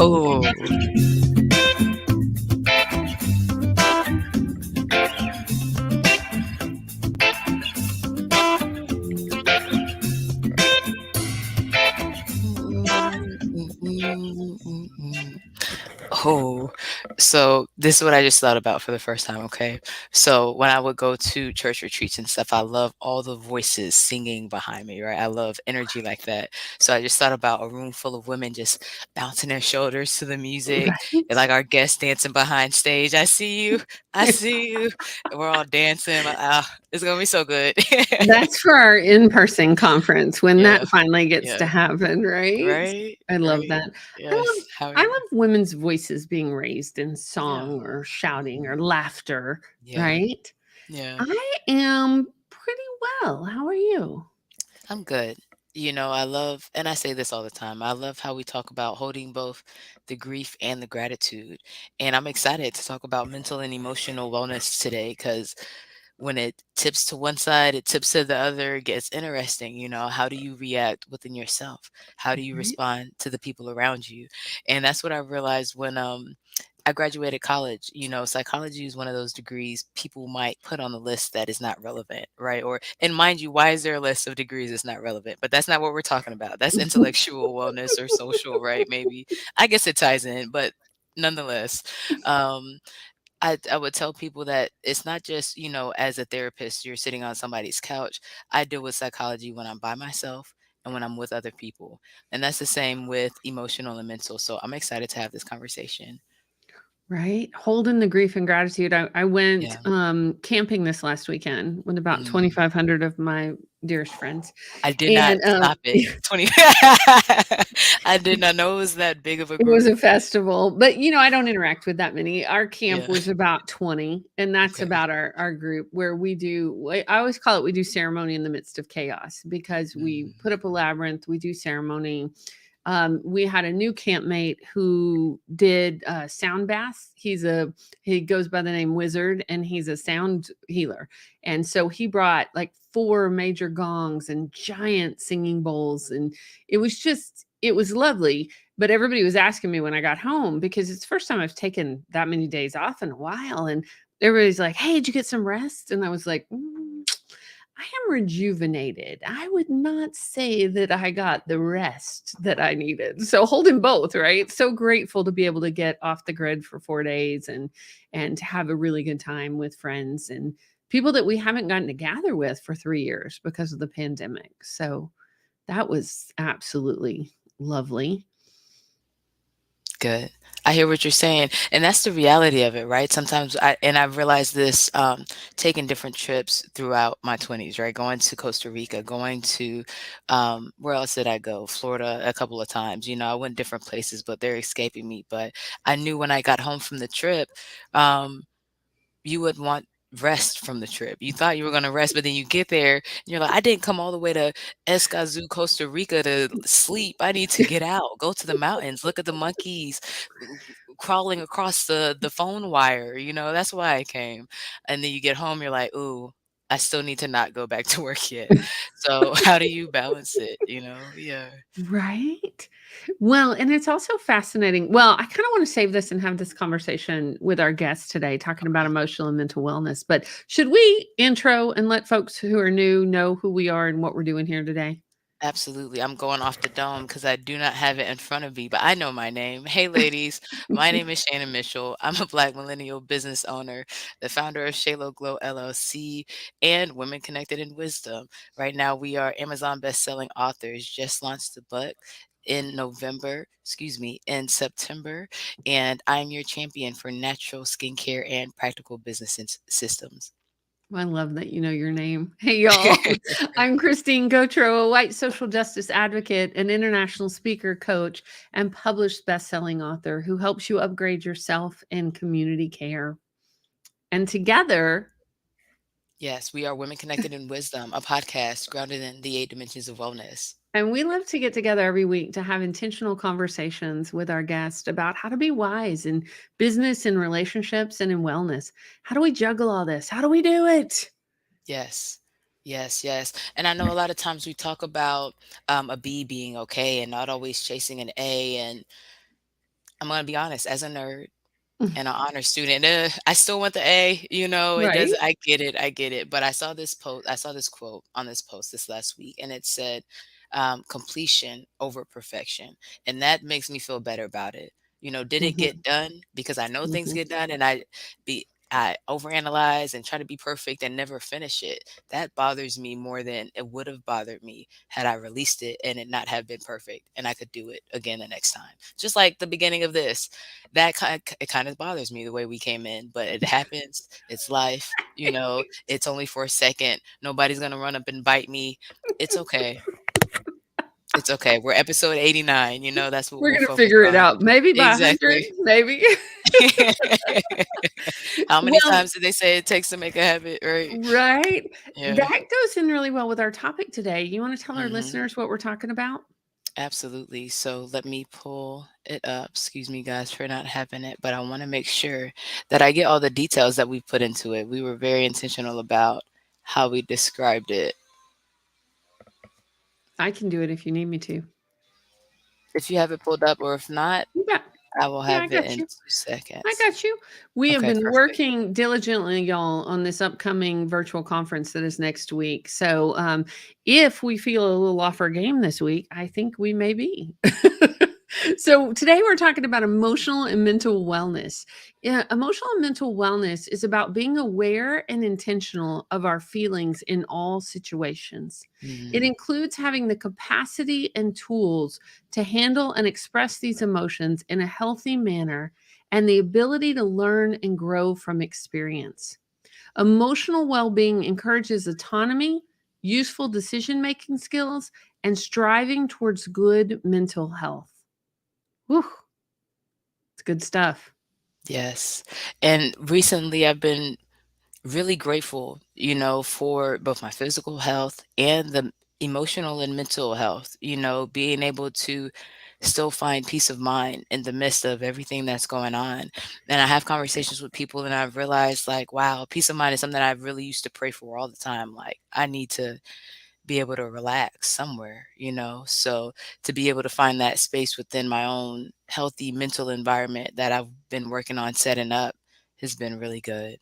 Oh. Oh, so this is what I just thought about for the first time, okay? So when I would go to church retreats and stuff, I love all the voices singing behind me, right? I love energy like that. So I just thought about a room full of women just bouncing their shoulders to the music, and Right? like our guests dancing behind stage. I see you, I see you. And we're all dancing. Like, it's gonna be so good. That's for our in-person conference when that Yeah, finally gets to yeah, happen, right? right, I love right. that. I love Yes. How are I you? love women's voices being raised in Yeah. song or shouting or Mhm. laughter, Yeah, right? yeah. I am pretty well. How are you? I'm good. I love, and I say this all the time, I love how we talk about holding both the grief and the gratitude. And I'm excited to talk about mental and emotional wellness today because when it tips to one side, it tips to the other, it gets interesting. How do you react within yourself? How do you Right? respond to the people around you? And that's what I realized when I graduated college. Psychology is one of those degrees people might put on the list that is not relevant, right? And mind you, why is there a list of degrees that's not relevant? But that's not what we're talking about. That's intellectual wellness or social, right? Maybe. I guess it ties in, but nonetheless. Um, I would tell people that it's not just, as a therapist, you're sitting on somebody's couch. I deal with psychology when I'm by myself and when I'm with other people. And that's the same with emotional and mental. So I'm excited to have this conversation. Right? Holding the grief and gratitude. I went, Yeah. camping this last weekend with about Mm. 2,500 of my dearest friends, I did not and, stop it. 20 I did not know it was that big of a it was group. a festival, but, I don't interact with that many. Our camp Yeah. was about 20, and that's Okay. about our group where I always call it we do ceremony in the midst of chaos because we Mm. put up a labyrinth, we do ceremony. We had a new campmate who did sound baths. He goes by the name Wizard, and he's a sound healer. And so he brought like four major gongs and giant singing bowls, and it was lovely. But everybody was asking me when I got home because it's the first time I've taken that many days off in a while, and everybody's like, "Hey, did you get some rest?" And I was like, I am rejuvenated. I would not say that I got the rest that I needed. So holding both, right? So grateful to be able to get off the grid for 4 days and to have a really good time with friends and people that we haven't gotten to gather with for 3 years because of the pandemic. So that was absolutely lovely. Good. I hear what you're saying, and that's the reality of it, right? Sometimes I've realized this, taking different trips throughout my 20s, right? Going to Costa Rica, going to, where else did I go? Florida a couple of times. I went different places, but they're escaping me. But I knew when I got home from the trip, um, you would want rest from the trip. You thought you were gonna rest, but then you get there and you're like, "I didn't come all the way to Escazú, Costa Rica to sleep. I need to get out, go to the mountains, look at the monkeys crawling across the phone wire." That's why I came. And then you get home, you're like, "Ooh, I still need to not go back to work yet." So how do you balance it? Yeah. Right? Well, and it's also fascinating. Well, I kind of want to save this and have this conversation with our guests today, talking about Okay. emotional and mental wellness. But should we intro and let folks who are new know who we are and what we're doing here today? Absolutely. I'm going off the dome because I do not have it in front of me, but I know my name. Hey, ladies. My name is Shannon Mitchell. I'm a Black millennial business owner, the founder of Shalo Glow LLC and Women Connected in Wisdom. Right now, we are Amazon best-selling authors. Just launched the book in September. And I'm your champion for natural skincare and practical business systems. I love that you know your name. Hey, y'all. I'm Christine Gotro, a white social justice advocate, an international speaker, coach, and published best-selling author who helps you upgrade yourself in community care. And together, Yes, we are Women Connected in Wisdom, a podcast grounded in the 8 dimensions of wellness. And we love to get together every week to have intentional conversations with our guests about how to be wise in business and relationships and in wellness. How do we juggle all this? How do we do it? Yes. Yes, yes. And I know a lot of times we talk about a B being okay and not always chasing an A. And I'm gonna be honest, as a nerd and an honor student, I still want the A, it does. Right. I get it. But I saw this quote on this post this last week, and it said, completion over perfection. And that makes me feel better about it. Did it Mhm. get done? Because I know things Mhm. get done, and I overanalyze and try to be perfect and never finish it. That bothers me more than it would have bothered me had I released it and it not have been perfect and I could do it again the next time. Just like the beginning of this, it kind of bothers me the way we came in, but it happens. It's life. It's only for a second. Nobody's going to run up and bite me. It's okay. It's okay. We're episode 89. That's what We're we'll gonna focus figure it on. out. Maybe by 100, Exactly. maybe. How many Well, times did they say it takes to make a habit, right? right. Yeah. That goes in really well with our topic today. You wanna tell our Mhm. listeners what we're talking about? Absolutely. So let me pull it up. Excuse me, guys, for not having it, but I want to make sure that I get all the details that we put into it. We were very intentional about how we described it. I can do it if you need me to. If you have it pulled up, or if not, Yeah. I will Yeah, I have it got in you. two I seconds. got you. We have Okay, been perfect. working diligently, y'all, on this upcoming virtual conference that is next week. So, if we feel a little off our game this week, I think we may be. So, today we're talking about emotional and mental wellness. Yeah, emotional and mental wellness is about being aware and intentional of our feelings in all situations. It Mhm. includes having the capacity and tools to handle and express these emotions in a healthy manner and the ability to learn and grow from experience. Emotional well being encourages autonomy, useful decision making skills, and striving towards good mental health. Whew, it's good stuff. Yes. And recently I've been really grateful, for both my physical health and the emotional and mental health, being able to still find peace of mind in the midst of everything that's going on. And I have conversations with people and I've realized like, wow, peace of mind is something I really used to pray for all the time. Like I need to be able to relax somewhere, So to be able to find that space within my own healthy mental environment that I've been working on setting up has been really good.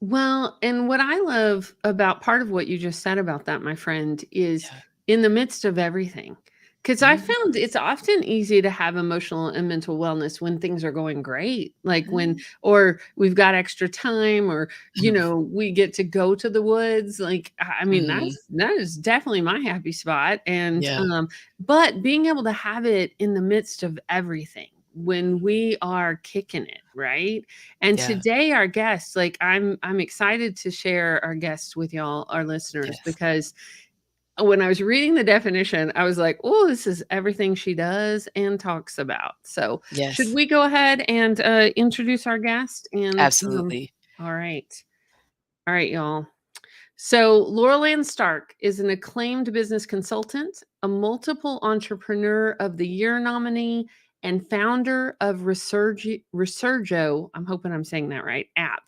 Well, and what I love about part of what you just said about that, my friend, is Yeah. in the midst of everything. Because I Mhm. found it's often easy to have emotional and mental wellness when things are going great, like when, Mhm. or we've got extra time, or, we get to go to the woods. Like, I mean, Mhm. that is definitely my happy spot. And, Yeah. but being able to have it in the midst of everything when we are kicking it, right? And Yeah. today our guests, like I'm excited to share our guests with y'all, our listeners, Yes. because when I was reading the definition, I was like, "Oh, this is everything she does and talks about." So, should Yes. we go ahead and introduce our guest? And Absolutely. all right, all right, y'all. So, Laurel Anne Stark is an acclaimed business consultant, a multiple entrepreneur of the year nominee, and founder of Resurgo. I'm hoping I'm saying that right. App.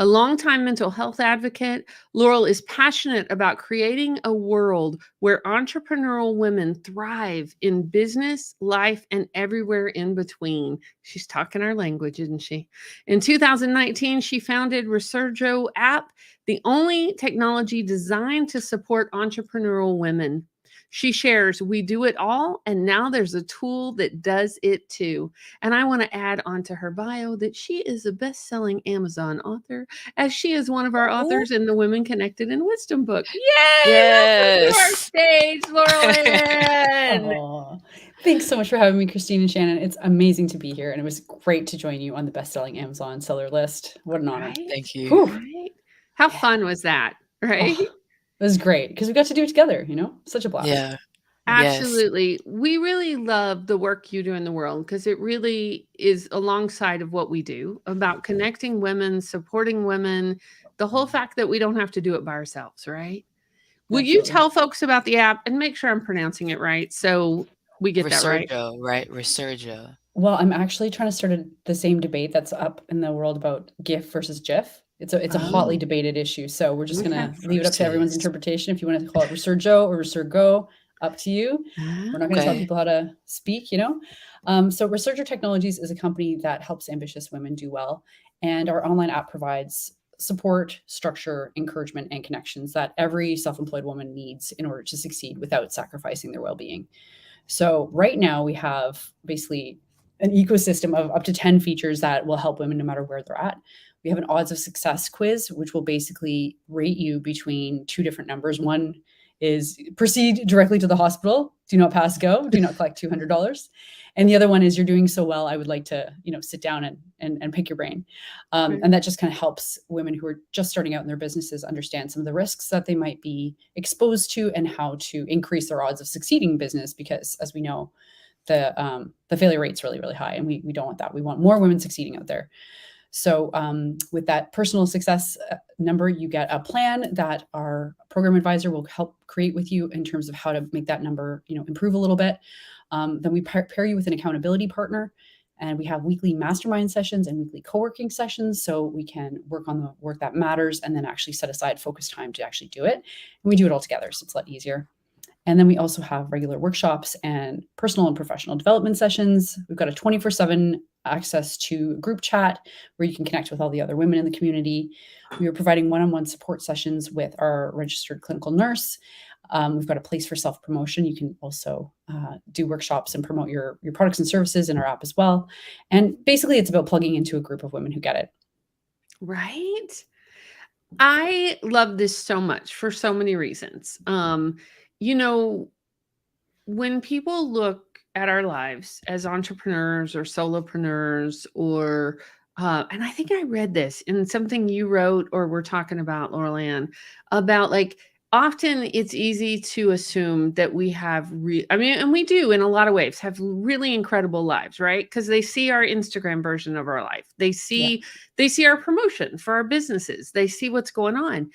A longtime mental health advocate, Laurel is passionate about creating a world where entrepreneurial women thrive in business, life, and everywhere in between. She's talking our language, isn't she? In 2019, she founded Resurgo app, the only technology designed to support entrepreneurial women. She shares, we do it all, and now there's a tool that does it too. And I want to add onto her bio that she is a best selling Amazon author, as she is one of our Ooh. authors in the Women Connected in Wisdom book. Yay! Welcome to our Yes. stage, Laurel Ann. Oh, thanks so much for having me, Christine and Shannon. It's amazing to be here, and it was great to join you on the best-selling Amazon seller list. What an honor! Right? Thank you. Whew. Right? How Yeah. fun was that? Right? Oh, it was great because we got to do it together. Such a blast. Yeah. Yes. Absolutely. We really love the work you do in the world because it really is alongside of what we do about connecting women, supporting women, the whole fact that we don't have to do it by ourselves, right? Will you Absolutely. tell folks about the app and make sure I'm pronouncing it right so we get that right? Resurgo, right? Resurgo. Well, I'm actually trying to start the same debate that's up in the world about GIF versus GIF. It's a hotly Oh, debated issue. So we're just okay. gonna leave it up to everyone's Versus. interpretation. If you want to call it Resurgo or Resurgo, up to you. We're not going to tell Okay. people how to speak, you know. So Resurger Technologies is a company that helps ambitious women do well, and our online app provides support, structure, encouragement, and connections that every self-employed woman needs in order to succeed without sacrificing their well-being. So right now we have basically an ecosystem of up to 10 features that will help women no matter where they're at. We have an odds of success quiz, which will basically rate you between two different numbers. One is proceed directly to the hospital, do not pass go, do not collect $200. And the other one is you're doing so well, I would like to, sit down and pick your brain. And that just kind of helps women who are just starting out in their businesses understand some of the risks that they might be exposed to and how to increase their odds of succeeding in business. Because as we know, the failure rate's really, really high, and we don't want that. We want more women succeeding out there. So with that personal success number, you get a plan that our program advisor will help create with you in terms of how to make that number, improve a little bit. Then we pair you with an accountability partner, and we have weekly mastermind sessions and weekly co-working sessions so we can work on the work that matters and then actually set aside focused time to actually do it. And we do it all together, so it's a lot easier. And then we also have regular workshops and personal and professional development sessions. We've got a 24/7 access to group chat where you can connect with all the other women in the community. We are providing one-on-one support sessions with our registered clinical nurse. We've got a place for self-promotion. You can also do workshops and promote your products and services in our app as well. And basically, it's about plugging into a group of women who get it. Right? I love this so much for so many reasons. You know, when people look at our lives as entrepreneurs or solopreneurs or and I think I read this in something you wrote or we're talking about, Laurel Anne, about like often it's easy to assume that we have I mean, and we do in a lot of ways have really incredible lives, right? Because they see our Instagram version of our life. Yeah. They see our promotion for our businesses. They see what's going on.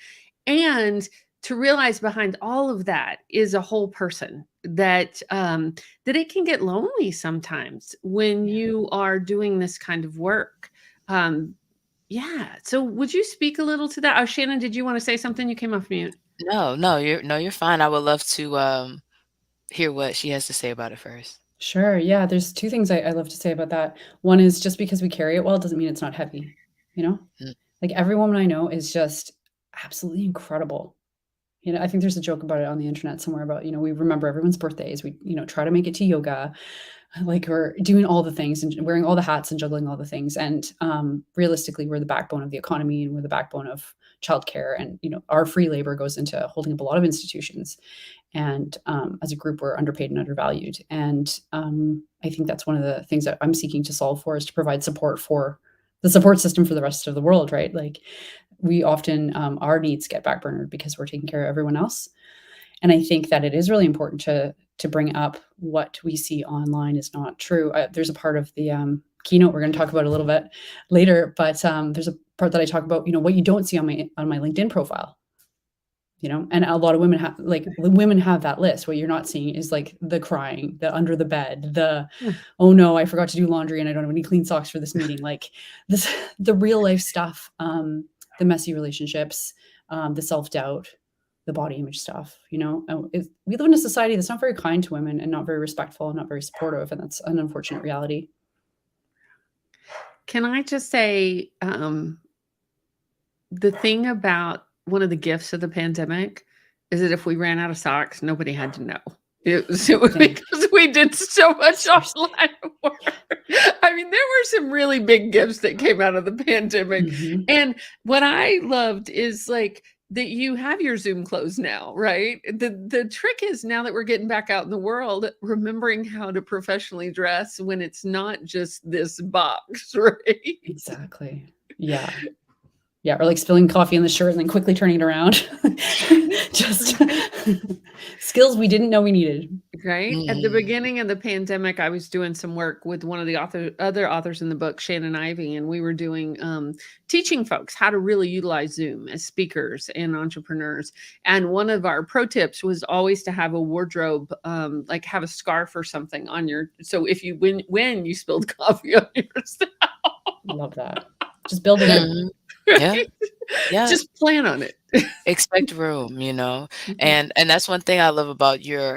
And to realize behind all of that is a whole person that that it can get lonely sometimes when Yeah. you are doing this kind of work. Yeah. So would you speak a little to that? Oh, Shannon, did you want to say something? You came off mute. No, you're fine. I would love to hear what she has to say about it first. Sure. Yeah. There's two things I love to say about that. One is just because we carry it well doesn't mean it's not heavy, you know? Mm. Like every woman I know is just absolutely incredible. I think there's a joke about it on the internet somewhere about, we remember everyone's birthdays. We, try to make it to yoga, like we're doing all the things and wearing all the hats and juggling all the things. And realistically, we're the backbone of the economy and we're the backbone of childcare. And, our free labor goes into holding up a lot of institutions. And as a group, we're underpaid and undervalued. And I think that's one of the things that I'm seeking to solve for is to provide support for the support system for the rest of the world, right? Like we often, our needs get backburnered because we're taking care of everyone else. And I think that it is really important to bring up what we see online is not true. There's a part of the keynote we're going to talk about a little bit later, but there's a part that I talk about, what you don't see on my LinkedIn profile. And a lot of women have that list. What you're not seeing is like the crying, the under the bed, oh no, I forgot to do laundry and I don't have any clean socks for this meeting. Like this, the real life stuff, the messy relationships, the self-doubt, the body image stuff, we live in a society that's not very kind to women and not very respectful and not very supportive. And that's an unfortunate reality. Can I just say the thing about one of the gifts of the pandemic is that if we ran out of socks, nobody had to know. It was because we did so much offline work. I mean, there were some really big gifts that came out of the pandemic. Mm-hmm. And what I loved is like that you have your Zoom clothes now, right? The trick is now that we're getting back out in the world, remembering how to professionally dress when it's not just this box, right? Exactly. Yeah. Yeah, or like spilling coffee in the shirt and then quickly turning it around. Just skills we didn't know we needed. Right? At the Mhm. beginning of the pandemic, I was doing some work with one of the other authors in the book, Shannon Ivy, and we were doing teaching folks how to really utilize Zoom as speakers and entrepreneurs. And one of our pro tips was always to have a wardrobe, like have a scarf or something on your. So if you when you spilled coffee on yourself, Love that. Just build it in. Mhm. Yeah. right? Yeah. Just plan on it. Expect room, Mhm. and that's one thing I love about your,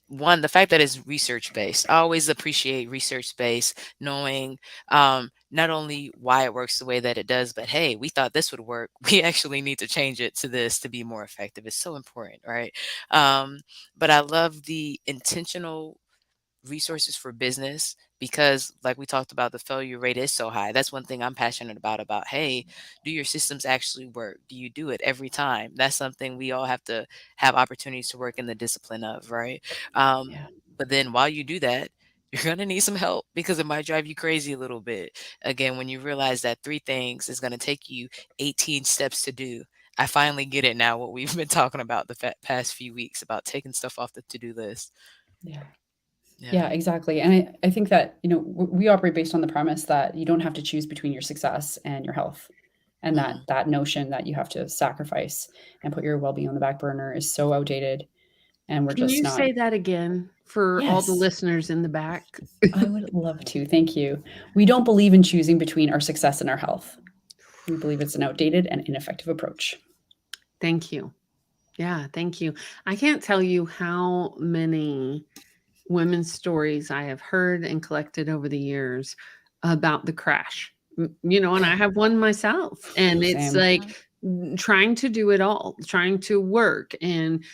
one, the fact that it's research based. I always appreciate research based, knowing not only why it works the way that it does, but hey, we thought this would work. We actually need to change it to this to be more effective. It's so important, right? But I love the intentional resources for business because like we talked about, the failure rate is so high. That's one thing I'm passionate about, hey, do your systems actually work? Do you do it every time? That's something we all have to have opportunities to work in the discipline of, right? Yeah. But then while you do that, you're going to need some help because it might drive you crazy a little bit. Again, when you realize that three things is going to take you 18 steps to do. I finally get it now, what we've been talking about the past few weeks about taking stuff off the to-do list. Yeah. Yeah. Yeah, exactly. And I think that, we operate based on the premise that you don't have to choose between your success and your health. And Mm. that notion that you have to sacrifice and put your well-being on the back burner is so outdated. And we're Can just you not. say that again for all the Yes, listeners in the back? I would love to. Thank you. We don't believe in choosing between our success and our health. We believe it's an outdated and ineffective approach. Thank you. Yeah, thank you. I can't tell you how many women's stories I have heard and collected over the years about the crash. And I have one myself. And it's Same. like trying to do it all, trying to work and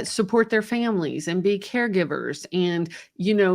support their families and be caregivers and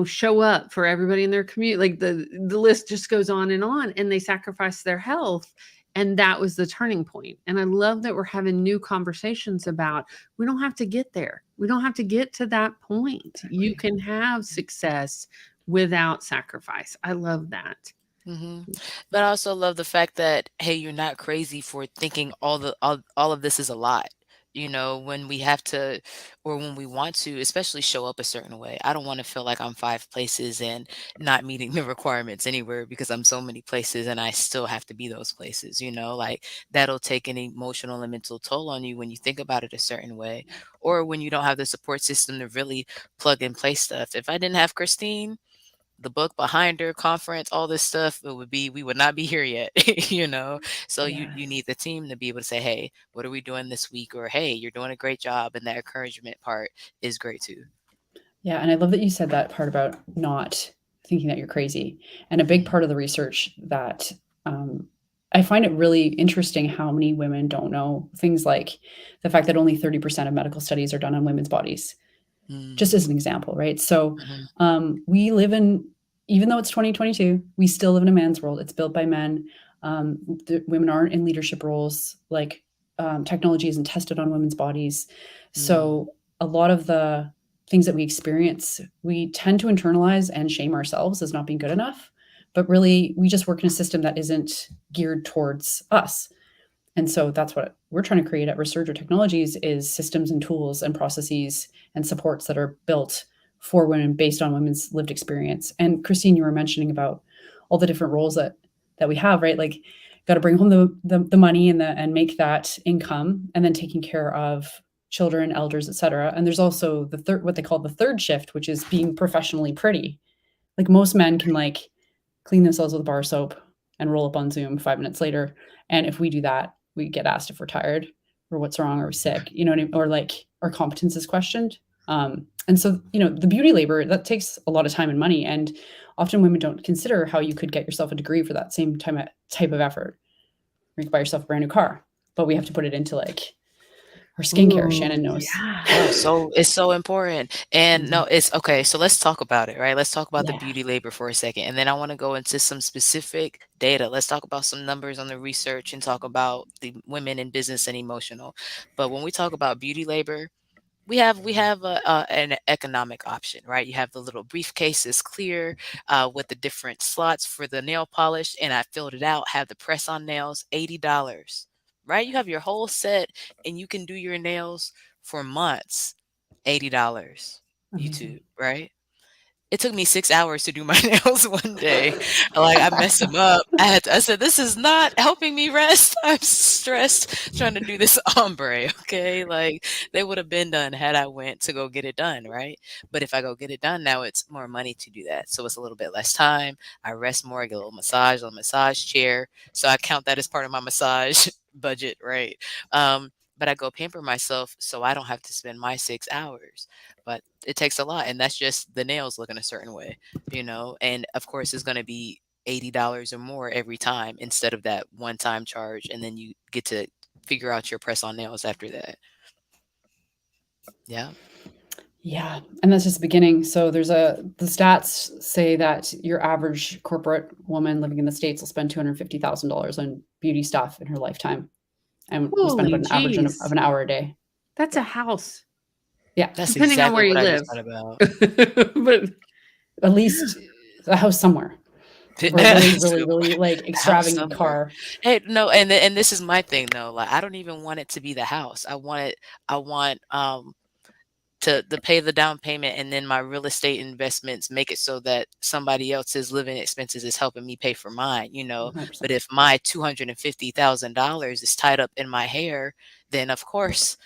show up for everybody in their community. Like the list just goes on, and they sacrifice their health. And that was the turning point. And I love that we're having new conversations about we don't have to get there. We don't have to get to that point. You Exactly. can have success without sacrifice. I love that. Mhm. But I also love the fact that, hey, you're not crazy for thinking all of this is a lot. When we have to or when we want to, especially show up a certain way. I don't want to feel like I'm five places and not meeting the requirements anywhere because I'm so many places and I still have to be those places. Like that'll take an emotional and mental toll on you when you think about it a certain way, or when you don't have the support system to really plug and play stuff. If I didn't have Christine, the book behind her, conference, all this stuff, we would not be here yet, So you Yes. need the team to be able to say, hey, what are we doing this week? Or hey, you're doing a great job. And that encouragement part is great too. Yeah, and I love that you said that part about not thinking that you're crazy. And a big Mhm. part of the research that um, I find it really interesting how many women don't know things like the fact that only 30% of medical studies are done on women's bodies, just Mm. as an example, right? So Mhm. we live in, even though it's 2022, we still live in a man's world. It's built by men. Women aren't in leadership roles. Like technology isn't tested on women's bodies. Mm. So a lot of the things that we experience, we tend to internalize and shame ourselves as not being good enough. But really, we just work in a system that isn't geared towards us. And so that's what we're trying to create at Resurger Technologies is systems and tools and processes and supports that are built for women based on women's lived experience. And Christine, you were mentioning about all the different roles that we have, right? Like got to bring home the money and make that income and then taking care of children, elders, etc. And there's also the third, what they call the third shift, which is being professionally pretty. Like most men can like clean themselves with bar soap and roll up on Zoom 5 minutes later. And if we do that, we get asked if we're tired or what's wrong or we're sick, you know what I mean? Or like our competence is questioned. And so, the beauty labor that takes a lot of time and money. And often women don't consider how you could get yourself a degree for that same type of effort. Or you could buy yourself a brand new car, but we have to put it into like our skincare. Ooh, Shannon knows. yeah. Oh, so it's so important. And Mhm. no, it's okay. So let's talk about it, right? Let's talk about the Yeah. beauty labor for a second. And then I want to go into some specific data. Let's talk about some numbers on the research and talk about the women in business and emotional. But when we talk about beauty labor, we have an economic option, right? You have the little briefcase is clear with the different slots for the nail polish, and I filled it out. Have the press on nails, $80, right? You have your whole set, and you can do your nails for months, $80. YouTube, Amazing. right? It took me 6 hours to do my nails one day. Like, I messed them up. I said, "This is not helping me rest. I'm stressed trying to do this ombre," okay? Like, they would have been done had I went to go get it done, right? But if I go get it done now, it's more money to do that. So it's a little bit less time. I rest more, I get a little massage on a massage chair. So I count that as part of my massage budget, right? But I go pamper myself so I don't have to spend my 6 hours. But it takes a lot, and that's just the nails looking a certain way, and of course it's going to be $80 or more every time instead of that one time charge, and then you get to figure out your press on nails after that. Yeah. Yeah, and that's just the beginning. So the stats say that your average corporate woman living in the States will spend $250,000 on beauty stuff in her lifetime, and we spend Holy about an average of jeez. an hour a day. That's a house, Yeah, That's depending on exactly where what you I just live. thought about. But at least a house somewhere, or a really, really, really like A house extravagant somewhere. car. Hey, no, and this is my thing though. Like, I don't even want it to be the house. I want to pay the down payment, and then my real estate investments make it so that somebody else's living expenses is helping me pay for mine. But 100%. if my $250,000 is tied up in my hair, then of course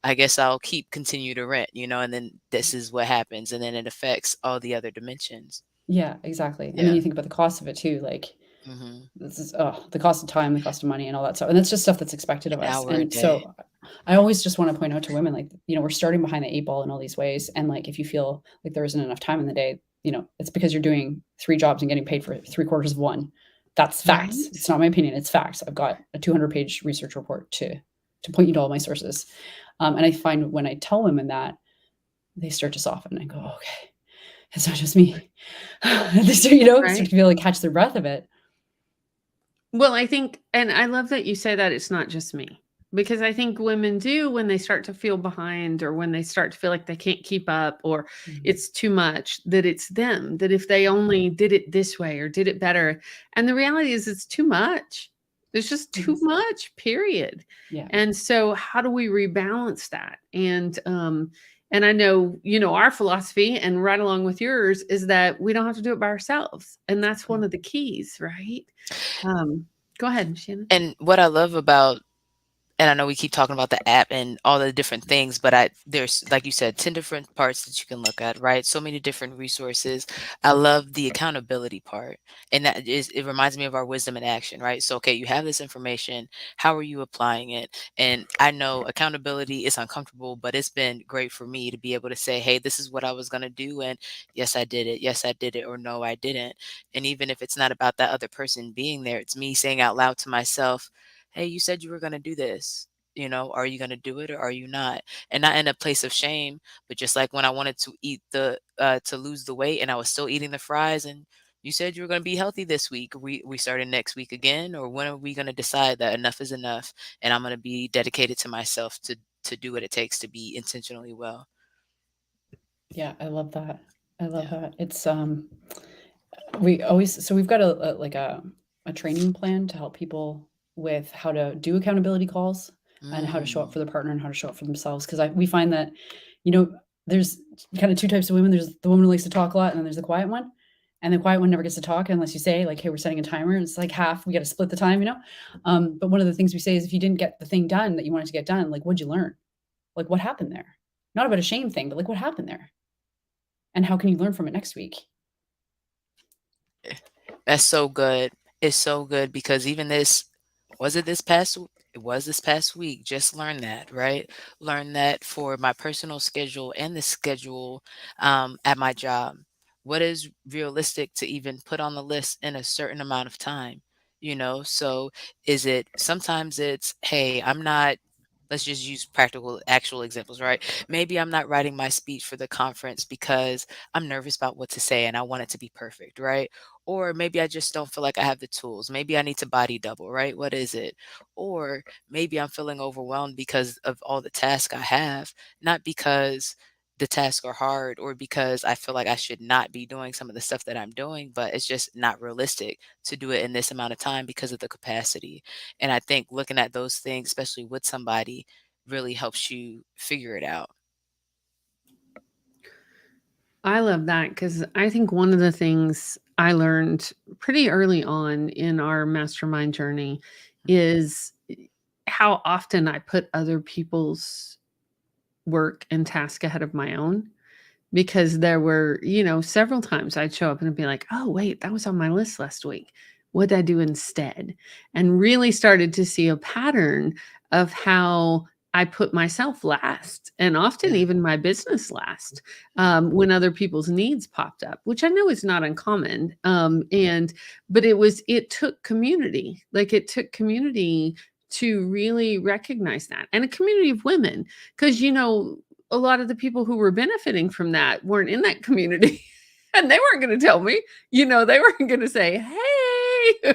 I guess I'll continue to rent, and then this is what happens, and then it affects all the other dimensions. Yeah, exactly. And then Yeah. you think about the cost of it too, like Hmm. this is the cost of time, the cost of money, and all that stuff. And that's just stuff that's expected of An us. hour a And day. so I always just want to point out to women, like, we're starting behind the 8 ball in all these ways. And like, if you feel like there isn't enough time in the day, it's because you're doing 3 jobs and getting paid for 3/4 of one. That's facts. right. It's not my opinion. It's facts. I've got a 200-page research report to point you to all my sources. And I find when I tell women that, they start to soften and go, okay, it's not just me. They start Right. to feel like catch their breath a bit. Well, I think, and I love that you say that it's not just me, because I think women do when they start to feel behind, or when they start to feel like they can't keep up, or Mhm. it's too much, that it's them, that if they only did it this way or did it better. And the reality is it's too much. There's just It too is. much, period. Yeah. And so how do we rebalance that? And I know, our philosophy, and right along with yours, is that we don't have to do it by ourselves. And that's one Yeah. of the keys, right? Go ahead, Shannon. And what I love about and I know we keep talking about the app and all the different things, but there's, like you said, 10 different parts that you can look at, right? So many different resources. I love the accountability part. And it reminds me of our wisdom in action, right? So, okay, you have this information. How are you applying it? And I know accountability is uncomfortable, but it's been great for me to be able to say, hey, this is what I was going to do. And yes, I did it. Yes, I did it. Or no, I didn't. And even if it's not about that other person being there, it's me saying out loud to myself, hey, you said you were going to do this. Are you going to do it or are you not? And not in a place of shame, but just like when I wanted to to lose the weight and I was still eating the fries, and you said you were going to be healthy this week. We started next week again, or when are we going to decide that enough is enough and I'm going to be dedicated to myself to do what it takes to be intentionally well. Yeah, I love that. I love Yeah. that. It's we've got a training plan to help people with how to do accountability calls and how to show up Mm. for their partner and how to show up for themselves. Because we find that, you know, there's kind of two types of women. There's the woman who likes to talk a lot, and then there's the quiet one. And the quiet one never gets to talk unless you say, like, hey, we're setting a timer. It's like half, we got to split the time. But one of the things we say is, if you didn't get the thing done that you wanted to get done, like, what'd you learn? Like, what happened there? Not about a shame thing, but like, what happened there? And how can you learn from it next week? That's so good. It's so good because even was it this past it was this past week. Just learn that, right? Learn that for my personal schedule and the schedule at my job. What is realistic to even put on the list in a certain amount of time? So is it sometimes it's, hey, I'm not let's just use practical, actual examples, right? Maybe I'm not writing my speech for the conference because I'm nervous about what to say and I want it to be perfect, right? Or maybe I just don't feel like I have the tools. Maybe I need to body double, right? What is it? Or maybe I'm feeling overwhelmed because of all the tasks I have, not because the tasks are hard or because I feel like I should not be doing some of the stuff that I'm doing, but it's just not realistic to do it in this amount of time because of the capacity. And I think looking at those things, especially with somebody, really helps you figure it out. I love that because I think one of the things I learned pretty early on in our mastermind journey is how often I put other people's work and task ahead of my own. Because there were, several times I'd show up and I'd be like, oh, wait, that was on my list last week. What did I do instead? And really started to see a pattern of how I put myself last and often Yeah. even my business last when other people's needs popped up, which I know is not uncommon. But it took community, like it took community to really recognize that, and a community of women, because, a lot of the people who were benefiting from that weren't in that community and they weren't going to tell me, they weren't going to say, hey.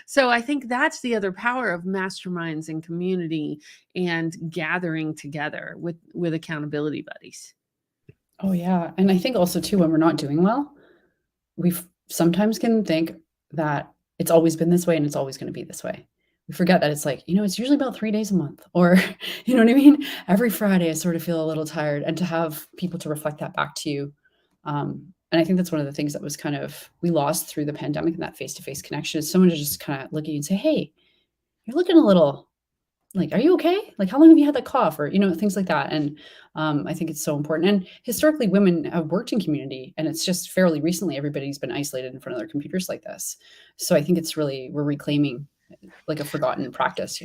So I think that's the other power of masterminds and community and gathering together with accountability buddies. Oh yeah, and I think also too when we're not doing well, we sometimes can think that it's always been this way and it's always going to be this way. We forget that it's like, it's usually about 3 days a month, or you know what I mean? Every Friday I sort of feel a little tired, and to have people to reflect that back to you. And I think that's one of the things that was kind of we lost through the pandemic, and that face-to-face connection is someone to just kind of look at you and say, "Hey, you're looking a little like, are you okay? Like, how long have you had that cough?" Or, things like that. And I think it's so important. And historically, women have worked in community, and it's just fairly recently everybody's been isolated in front of their computers like this. So I think it's really, we're reclaiming like a forgotten practice.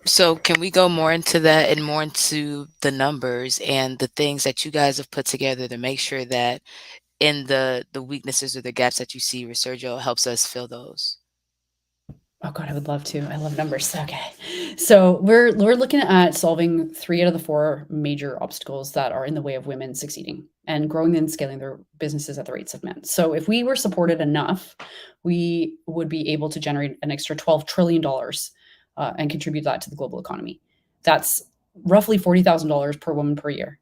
So can we go more into that and more into the numbers and the things that you guys have put together to make sure that in the weaknesses or the gaps that you see, Resurgo helps us fill those? Oh God, I would love to. I love numbers. Okay. So we're looking at solving 3 out of the 4 major obstacles that are in the way of women succeeding and growing and scaling their businesses at the rates of men. So if we were supported enough, we would be able to generate an extra $12 trillion and contribute that to the global economy. That's roughly $40,000 per woman per year.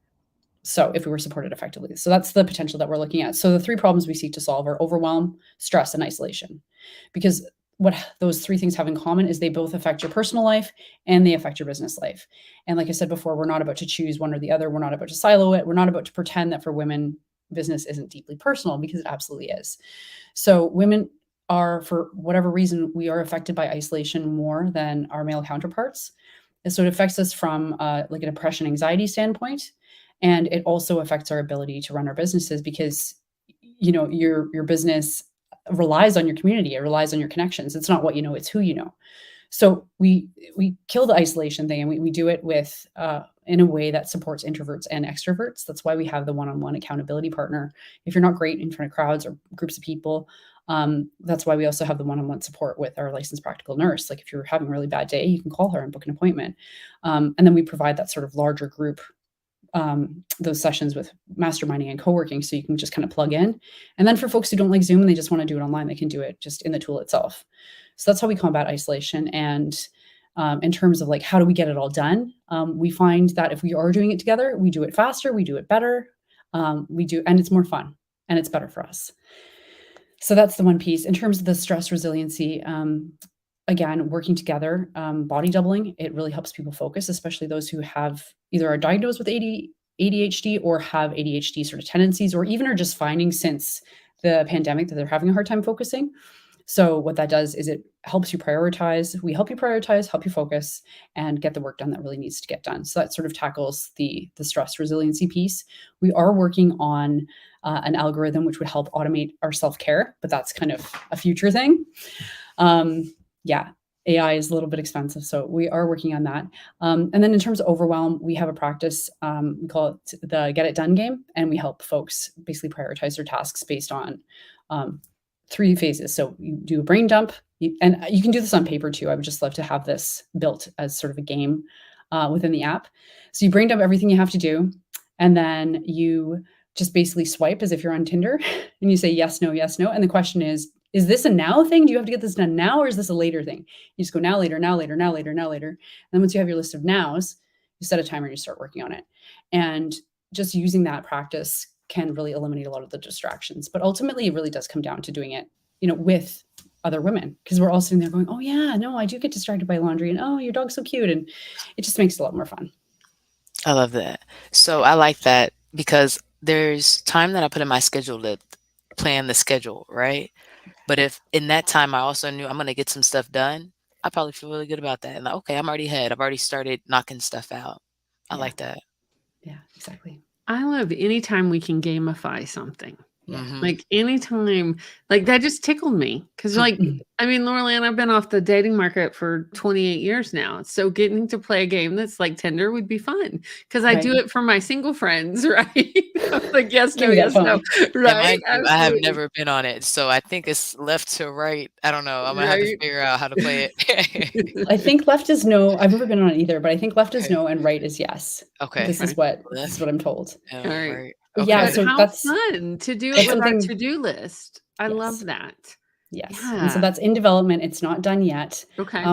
So if we were supported effectively. So that's the potential that we're looking at. So the 3 problems we seek to solve are overwhelm, stress, and isolation. Because what those 3 things have in common is they both affect your personal life and they affect your business life. And like I said before, we're not about to choose one or the other. We're not about to silo it. We're not about to pretend that for women, business isn't deeply personal, because it absolutely is. So women are, for whatever reason, we are affected by isolation more than our male counterparts. And so it affects us from like a depression, anxiety standpoint. And it also affects our ability to run our businesses, because your business relies on your community. It relies on your connections. It's not what you know, it's who you know. So we kill the isolation thing, and we do it with in a way that supports introverts and extroverts. That's why we have the one-on-one accountability partner. If you're not great in front of crowds or groups of people, that's why we also have the one-on-one support with our licensed practical nurse. Like if you're having a really bad day, you can call her and book an appointment. And then we provide that sort of larger group, those sessions with masterminding and co-working, so you can just kind of plug in. And then for folks who don't like Zoom and they just want to do it online, they can do it just in the tool itself. So that's how we combat isolation. And in terms of like, how do we get it all done? We find that if we are doing it together, we do it faster, we do it better, and it's more fun and it's better for us. So that's the one piece. In terms of the stress resiliency, again, working together, body doubling, it really helps people focus, especially those who have either are diagnosed with ADHD or have ADHD sort of tendencies, or even are just finding since the pandemic that they're having a hard time focusing. So what that does is it helps you prioritize. We help you prioritize, help you focus, and get the work done that really needs to get done. So that sort of tackles the stress resiliency piece. We are working on an algorithm which would help automate our self-care, but that's kind of a future thing. Yeah, AI is a little bit expensive, so we are working on that. And then in terms of overwhelm, we have a practice, we call it the Get It Done game, and we help folks basically prioritize their tasks based on 3 phases. So you do a brain dump, and you can do this on paper too. I would just love to have this built as sort of a game. within the app. So you bring up everything you have to do, and then you just basically swipe as if you're on Tinder, and you say yes, no, yes, no. And the question is this a now thing? Do you have to get this done now, or is this a later thing? You just go now, later, now, later, now, later, now, later. And then once you have your list of nows, you set a timer and you start working on it. And just using that practice can really eliminate a lot of the distractions. But ultimately, it really does come down to doing it, with other women, because we're all sitting there going, oh yeah, no, I do get distracted by laundry, and oh, your dog's so cute. And it just makes it a lot more fun. I love that. So I like that because there's time that I put in my schedule to plan the schedule, right? But if in that time I also knew I'm going to get some stuff done, I probably feel really good about that. And like, okay, I'm already ahead. I've already started knocking stuff out. I Yeah. like that. Yeah, exactly. I love anytime we can gamify something. Yeah. Like anytime, like that just tickled me. Cause like, I mean, Laurel Anne, I've been off the dating market for 28 years now. So getting to play a game that's like Tinder would be fun. Cause I do Right. it for my single friends, right? I'm like, yes, no, Give me that yes, no. phone. And Right. mind you, I have Absolutely. never been on it. So I think it's left to right. I don't know. I'm going to have to Right. figure out how to play it. I think left is no. I've never been on it either, but I think left is Okay. no and right is yes. Okay. This is Okay. what I'm told. Yeah, All right. right. Yeah, But Okay. so how that's fun to do it that's with our something. to-do list. I love Yes, that. yes, and so Yeah. that's in development. It's not done yet. Okay. We've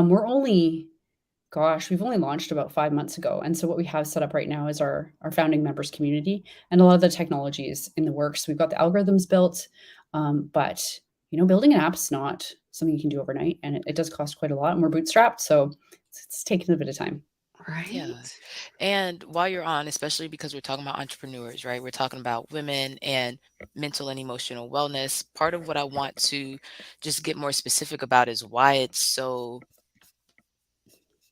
only launched about 5 months ago, and so what we have set up right now is our founding members community, and a lot of the technology is in the works. We've got the algorithms built, but building an app is not something you can do overnight, and it does cost quite a lot. And we're bootstrapped, so it's taken a bit of time. Yeah. Right. And while you're on, especially because we're talking about entrepreneurs, right? We're talking about women and mental and emotional wellness. Part of what I want to just get more specific about is why it's so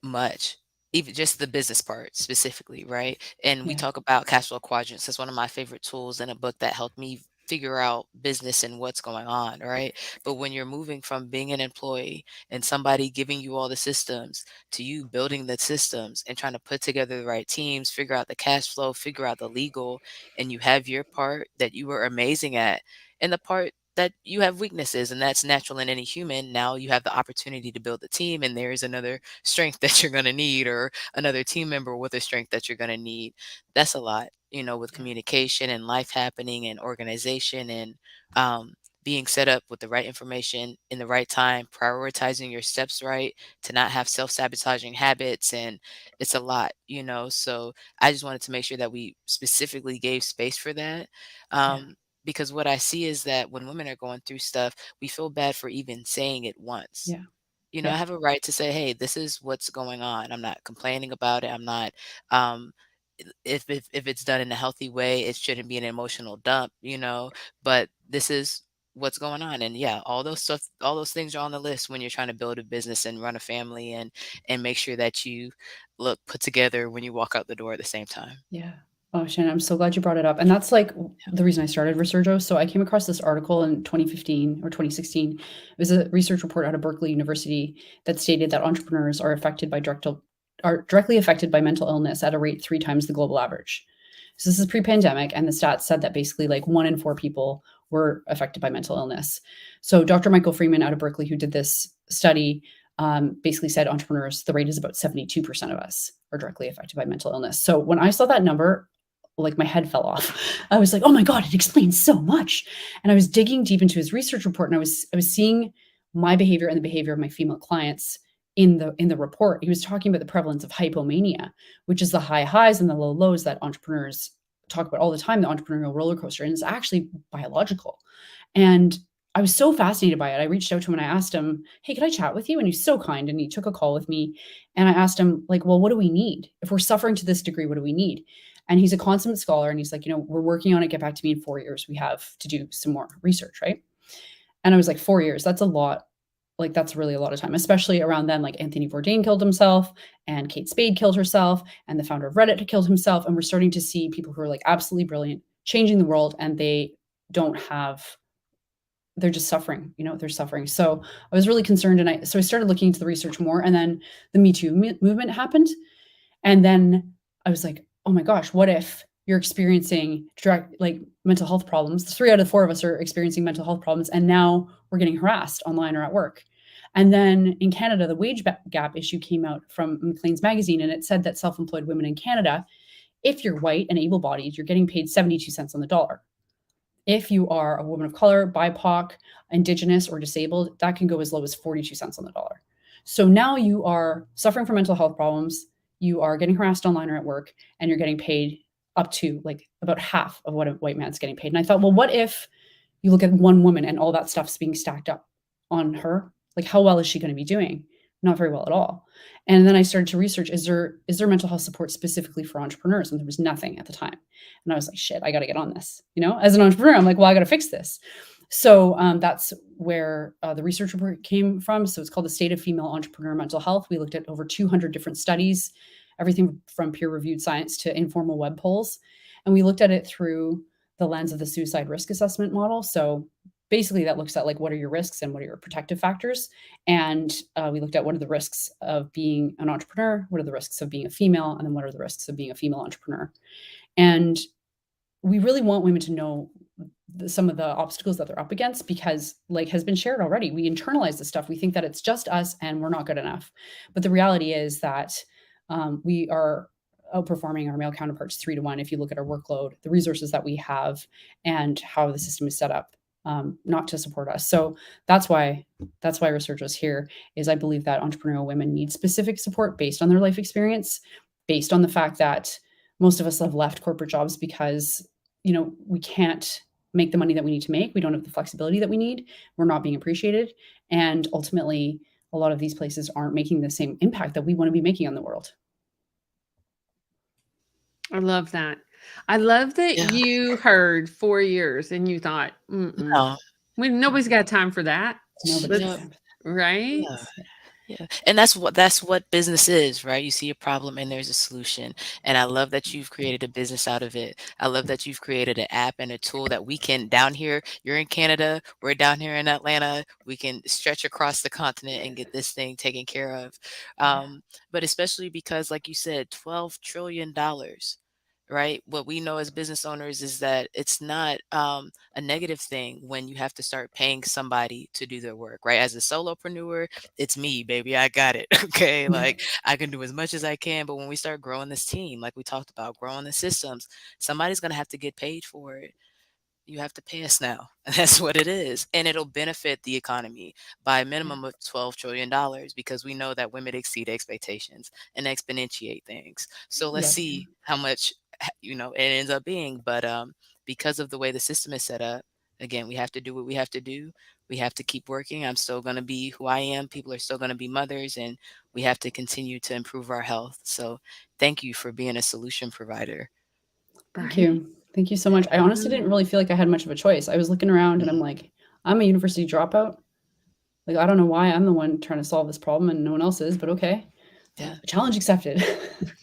much, even just the business part specifically, right? And we Yeah, talk about cash flow quadrants. That's one of my favorite tools in a book that helped me figure out business and what's going on, right? But when you're moving from being an employee and somebody giving you all the systems to you building the systems and trying to put together the right teams, figure out the cash flow, figure out the legal, and you have your part that you were amazing at, and the part that you have weaknesses, and that's natural in any human. Now you have the opportunity to build a team, and there's another strength that you're going to need, or another team member with a strength that you're going to need. That's a lot, with yeah, communication and life happening and organization and um, being set up with the right information in the right time, prioritizing your steps right to not have self-sabotaging habits. And it's a lot. So I just wanted to make sure that we specifically gave space for that. yeah, Because what I see is that when women are going through stuff, we feel bad for even saying it once. yeah, I yeah, have a right to say, "Hey, this is what's going on." I'm not complaining about it. I'm not, um, if it's done in a healthy way, it shouldn't be an emotional dump. But this is what's going on. And yeah, all those things are on the list when you're trying to build a business and run a family and make sure that you look put together when you walk out the door at the same time. yeah. Oh, Shannon, I'm so glad you brought it up. And that's like the reason I started Resurgo. So I came across this article in 2015 or 2016. It was a research report out of Berkeley University that stated that entrepreneurs are directly affected by mental illness at a rate 3 times the global average. So this is pre-pandemic, and the stats said that basically like 1 in 4 people were affected by mental illness. So Dr. Michael Freeman out of Berkeley, who did this study, basically said entrepreneurs, the rate is about 72% of us are directly affected by mental illness. So when I saw that number, like my head fell off. I was like, oh my God, it explains so much. And I was digging deep into his research report, and I was seeing my behavior and the behavior of my female clients in the report. He was talking about the prevalence of hypomania, which is the high highs and the low lows that entrepreneurs talk about all the time, the entrepreneurial roller coaster, and it's actually biological. And I was so fascinated by it. I reached out to him and I asked him, hey, can I chat with you? And he's so kind. And he took a call with me. And I asked him, like, well, what do we need? If we're suffering to this degree, what do we need? And he's a consummate scholar. And he's like, we're working on it. Get back to me in 4 years. We have to do some more research, right? And I was like, 4 years, that's a lot. Like, that's really a lot of time, especially around then. Like, Anthony Bourdain killed himself, and Kate Spade killed herself, and the founder of Reddit killed himself. And we're starting to see people who are like absolutely brilliant, changing the world, and they're just suffering, they're suffering. So I was really concerned. And I started looking into the research more, and then the Me Too movement happened. And then I was like, oh my gosh, what if you're experiencing like mental health problems? 3 out of 4 of us are experiencing mental health problems. And now we're getting harassed online or at work. And then in Canada, the wage gap issue came out from Maclean's magazine, and it said that self-employed women in Canada, if you're white and able-bodied, you're getting paid 72 cents on the dollar. If you are a woman of color, BIPOC, Indigenous, or disabled, that can go as low as 42 cents on the dollar. So now you are suffering from mental health problems, you are getting harassed online or at work, and you're getting paid up to like about half of what a white man's getting paid. And I thought, well, what if you look at one woman and all that stuff's being stacked up on her? Like, how well is she going to be doing? Not very well at all. And then I started to research, is there mental health support specifically for entrepreneurs? And there was nothing at the time. And I was like, shit, I got to get on this. As an entrepreneur, I'm like, well, I got to fix this. So that's where the research report came from. So it's called the State of Female Entrepreneur Mental Health. We looked at over 200 different studies, everything from peer-reviewed science to informal web polls. And we looked at it through the lens of the suicide risk assessment model. So basically that looks at like, what are your risks and what are your protective factors? And we looked at what are the risks of being an entrepreneur, what are the risks of being a female, and then what are the risks of being a female entrepreneur. And we really want women to know some of the obstacles that they're up against, because like has been shared already, we internalize this stuff. We think that it's just us and we're not good enough. But the reality is that we are outperforming our male counterparts 3-1 if you look at our workload, the resources that we have, and how the system is set up not to support us. So that's why Resurgo is here. Is I believe that entrepreneurial women need specific support based on their life experience, based on the fact that most of us have left corporate jobs because we can't make the money that we need to make. We don't have the flexibility that we need. We're not being appreciated, and ultimately, a lot of these places aren't making the same impact that we want to be making on the world. I love that. I love that Yeah. you heard 4 years and you thought, No. nobody's got time for that. Nobody's Yeah. got Right? Yeah. Yeah. And that's what business is, right? You see a problem and there's a solution. And I love that you've created a business out of it. I love that you've created an app and a tool that we can down here, you're in Canada, we're down here in Atlanta, we can stretch across the continent and get this thing taken care of. But especially because, like you said, $12 trillion. Right? What we know as business owners is that it's not a negative thing when you have to start paying somebody to do their work, right? As a solopreneur, it's me, baby. I got it. Okay. Like I can do as much as I can. But when we start growing this team, like we talked about, growing the systems, somebody's going to have to get paid for it. You have to pay us now. That's what it is. And it'll benefit the economy by a minimum of $12 trillion because we know that women exceed expectations and exponentiate things. So let's Yes. see how much, it ends up being. But because of the way the system is set up, again, we have to do what we have to do. We have to keep working. I'm still going to be who I am. People are still going to be mothers, and we have to continue to improve our health. So thank you for being a solution provider. Thank you. Thank you so much. I honestly didn't really feel like I had much of a choice. I was looking around and I'm like, I'm a university dropout. Like, I don't know why I'm the one trying to solve this problem and no one else is, but okay. Yeah. Challenge accepted.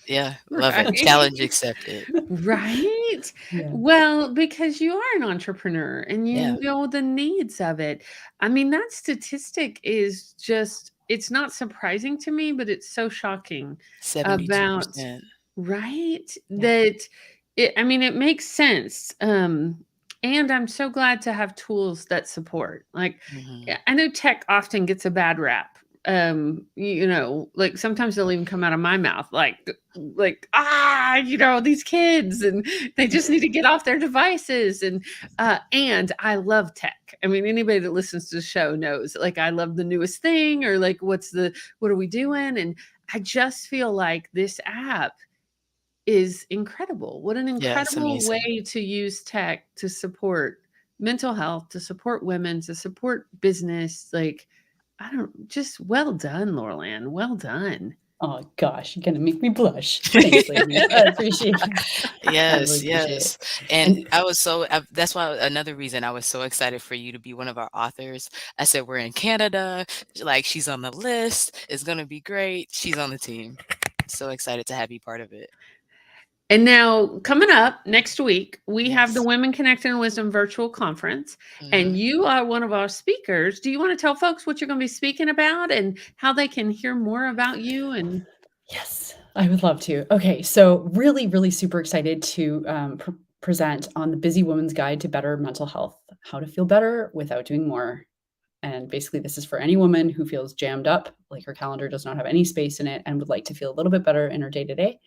Yeah. Love it. Right. Challenge accepted. Right? Yeah. Well, because you are an entrepreneur and you Yeah. know the needs of it. I mean, that statistic is just, it's not surprising to me, but it's so shocking about, 72%. right? That it makes sense. And I'm so glad to have tools that support. Like, Mhm. I know tech often gets a bad rap. Like sometimes they'll even come out of my mouth like these kids, and they just need to get off their devices. And I love tech. I mean, anybody that listens to the show knows, like, I love the newest thing, or like, what are we doing? And I just feel like this app is incredible. What an Yeah, it's incredible amazing. way to use tech to support mental health, to support women, to support business. Like, just well done, Laurel Anne. Well done. Oh gosh, you're gonna make me blush. Thanks, ladies. I appreciate it. Yes, really appreciate yes. it. And that's why another reason I was so excited for you to be one of our authors. I said, we're in Canada, like she's on the list. It's going to be great. She's on the team. So excited to have you part of it. And now, coming up next week, we have the Yes. Women Connected in Wisdom virtual conference, and Mhm. you are one of our speakers. Do you want to tell folks what you're going to be speaking about and how they can hear more about you? And Yes, I would love to. Okay, so really, really super excited to present on the Busy Woman's Guide to Better Mental Health: How to Feel Better Without Doing More. And And basically, this is for any woman who feels jammed up, like her calendar does not have any space in it and would like to feel a little bit better in her day to day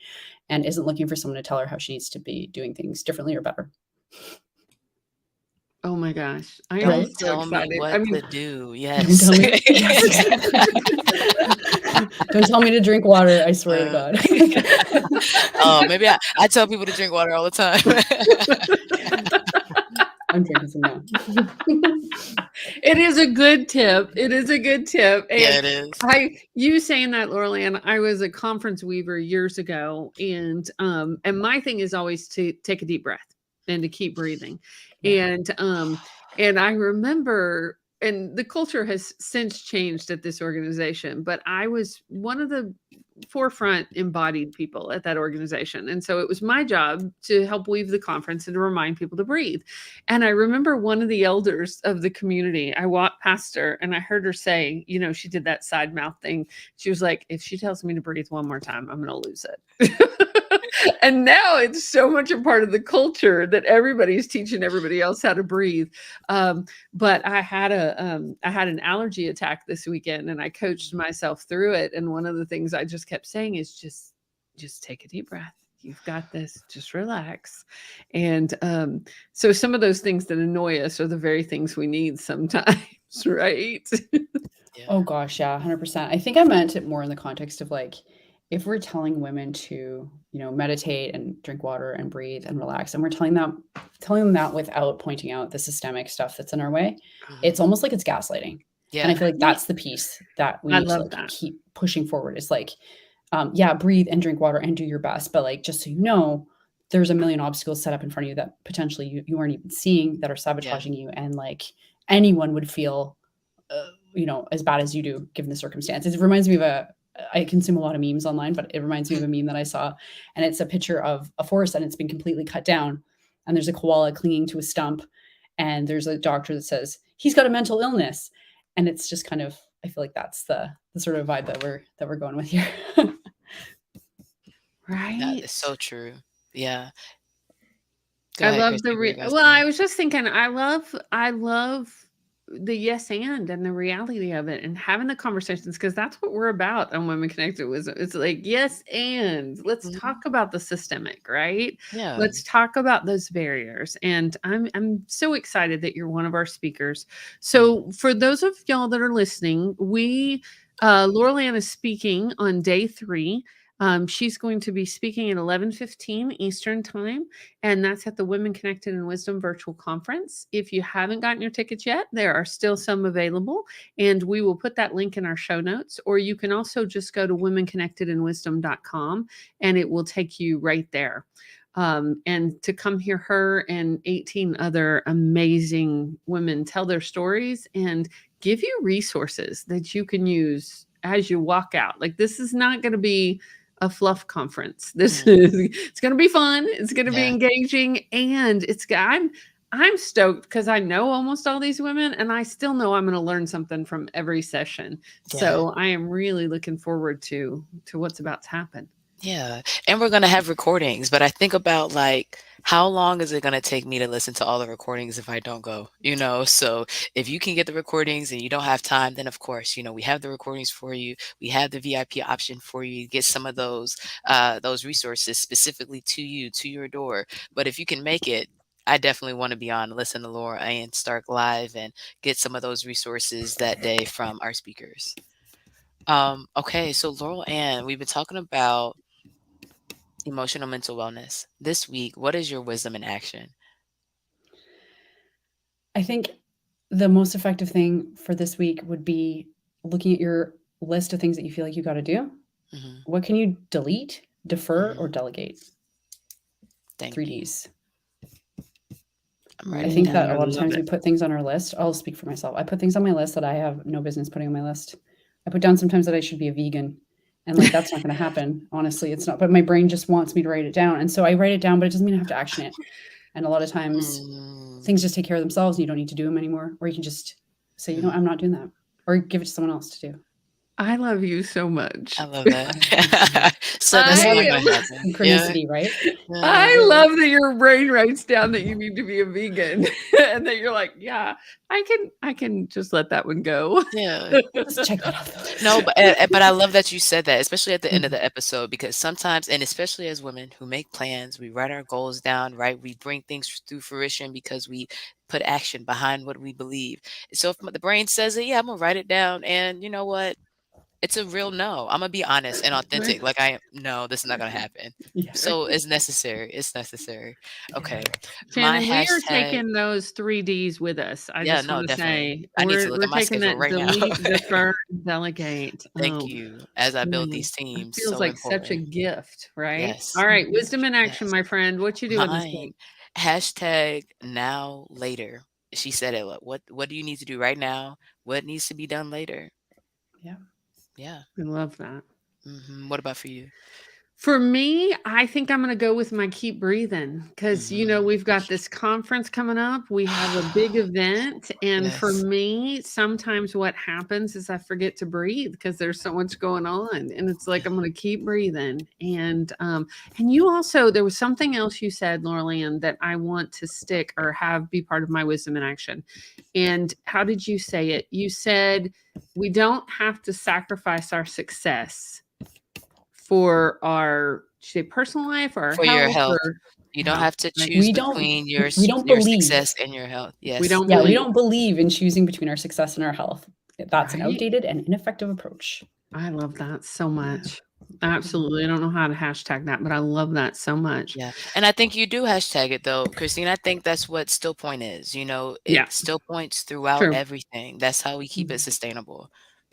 and isn't looking for someone to tell her how she needs to be doing things differently or better. Oh my gosh. I am Right? so Tell me excited. what I mean, to do. Don't Yes. tell me. Yes. Don't tell me to drink water. I swear to God. Oh, maybe I tell people to drink water all the time. I'm drinking some now. it is a good tip. It is a good tip. Yeah, And it is. you saying that, Laurel Anne, I was a conference weaver years ago, and my thing is always to take a deep breath and to keep breathing. Yeah. And I remember, and the culture has since changed at this organization, but I was one of the forefront embodied people at that organization. And so it was my job to help weave the conference and to remind people to breathe. And I remember one of the elders of the community, I walked past her and I heard her say, you know, she did that side mouth thing. She was like, if she tells me to breathe one more time, I'm going to lose it. And now it's so much a part of the culture that everybody's teaching everybody else how to breathe. But I had an allergy attack this weekend, and I coached myself through it. And one of the things I just kept saying is just take a deep breath. You've got this. Just relax. And so some of those things that annoy us are the very things we need sometimes, right? Yeah. Oh gosh, yeah, 100%. I think I meant it more in the context of like, if we're telling women to, meditate and drink water and breathe and relax, and we're telling them that without pointing out the systemic stuff that's in our way, it's almost like it's gaslighting. And I Yeah. feel like that's the piece that we I need to love like that. keep pushing forward. It's like, yeah, breathe and drink water and do your best, but like just so you know, there's a million obstacles set up in front of you that potentially you aren't even seeing that are sabotaging you, and like anyone would feel as bad as you do given the circumstances. It reminds me of I consume a lot of memes online, but it reminds me of a meme that I saw, and it's a picture of a forest and it's been completely cut down, and there's a koala clinging to a stump, and there's a doctor that says he's got a mental illness, and it's just kind of, I feel like that's the sort of vibe that we're going with here. Right. That is so true. Yeah. Go I ahead, love Christy. What were you gonna well, I say? was just thinking, I love the yes and the reality of it and having the conversations, because that's what we're about on Women Connected Wisdom. It's like, yes, and let's Mhm. talk about the systemic, right? Yeah. Let's talk about those barriers. And I'm so excited that you're one of our speakers. So for those of y'all that are listening, Laurel Anne is speaking on day 3. She's going to be speaking at 11:15 Eastern time, and that's at the Women Connected in Wisdom virtual conference. If you haven't gotten your tickets yet, there are still some available, and we will put that link in our show notes. Or you can also just go to womenconnectedinwisdom.com, and it will take you right there. And to come hear her and 18 other amazing women tell their stories and give you resources that you can use as you walk out. Like, this is not going to be a fluff conference. It's going to be fun. It's going to be Yeah. engaging, and I'm stoked because I know almost all these women, and I still know I'm going to learn something from every session. Yeah. So I am really looking forward to what's about to happen. Yeah. And we're gonna have recordings, but I think about like how long is it gonna take me to listen to all the recordings if I don't go? So if you can get the recordings and you don't have time, then of course, we have the recordings for you. We have the VIP option for you. Get some of those resources specifically to you, to your door. But if you can make it, I definitely want to be on, listen to Laurel Anne Stark live and get some of those resources that day from our speakers. Okay, so Laurel Anne, we've been talking about emotional mental wellness. This week, what is your wisdom in action? I think the most effective thing for this week would be looking at your list of things that you feel like you got to do. Mhm. What can you delete, defer, or Mhm. delegate? Thank 3 you. Ds. I'm I writing think it that a down. lot of love times we it. put things on our list. I'll speak for myself. I put things on my list that I have no business putting on my list. I put down sometimes that I should be a vegan. And like that's not going to happen. Honestly, it's not. But my brain just wants me to write it down. And so I write it down, but it doesn't mean I have to action it. And a lot of times Mm, things just take care of themselves and you don't need to do them anymore. Or you can just say, mm. I'm not doing that. Or give it to someone else to do. I love you so much. I love that. So that's I not am gonna happen. Yeah. Synchronicity, right? I Yeah. love that your brain writes down that you need to be a vegan and that you're like, yeah, I can just let that one go. Yeah. Let's check that off the list. No, but I love that you said that, especially at the end of Mhm. the episode, because sometimes, and especially as women who make plans, we write our goals down, right? We bring things through fruition because we put action behind what we believe. So if the brain says it, yeah, I'm gonna write it down, and you know what? It's a real no. I'm gonna be honest and Right. authentic. Like I am, no, this is not gonna happen. Yeah. So it's necessary. It's necessary. Yeah. Okay. My Shannon, we are hashtag. taking those 3Ds with us. I Yeah, just no, want to definitely. say I need to look we're at my taking schedule that right now. delete, defer, delegate. Thank Oh, you. As I build man, these it teams, feels so like such a important. gift, right? Yes. All right, wisdom in action, Yes. my friend. What you doing this Mine, week? hashtag now later. She said it. What do you need to do right now? What needs to be done later? Yeah. Yeah. I love that. What about for you? For me, I think I'm going to go with my keep breathing because, Mhm. we've got this conference coming up. We have a big event. And for Yes. me, sometimes what happens is I forget to breathe because there's so much going on. And it's like, I'm going to keep breathing. And you also, there was something else you said, Laurel Anne, that I want to stick or have be part of my wisdom in action. And how did you say it? You said, we don't have to sacrifice our success for our say personal life or our For your health health. or You don't health, have to right? choose We don't between we don't your believe. success and your health. We Yes. don't Yeah, we believe, don't believe in choosing between our success and our health. That's an right? outdated and ineffective approach. I love that so Yeah. much. Absolutely. I don't know how to hashtag that, but I love that so much. Yeah. And I think you do hashtag it though, Christine. I think that's what still point is. Yeah, It still points throughout true. everything. That's how we keep it Mhm. sustainable.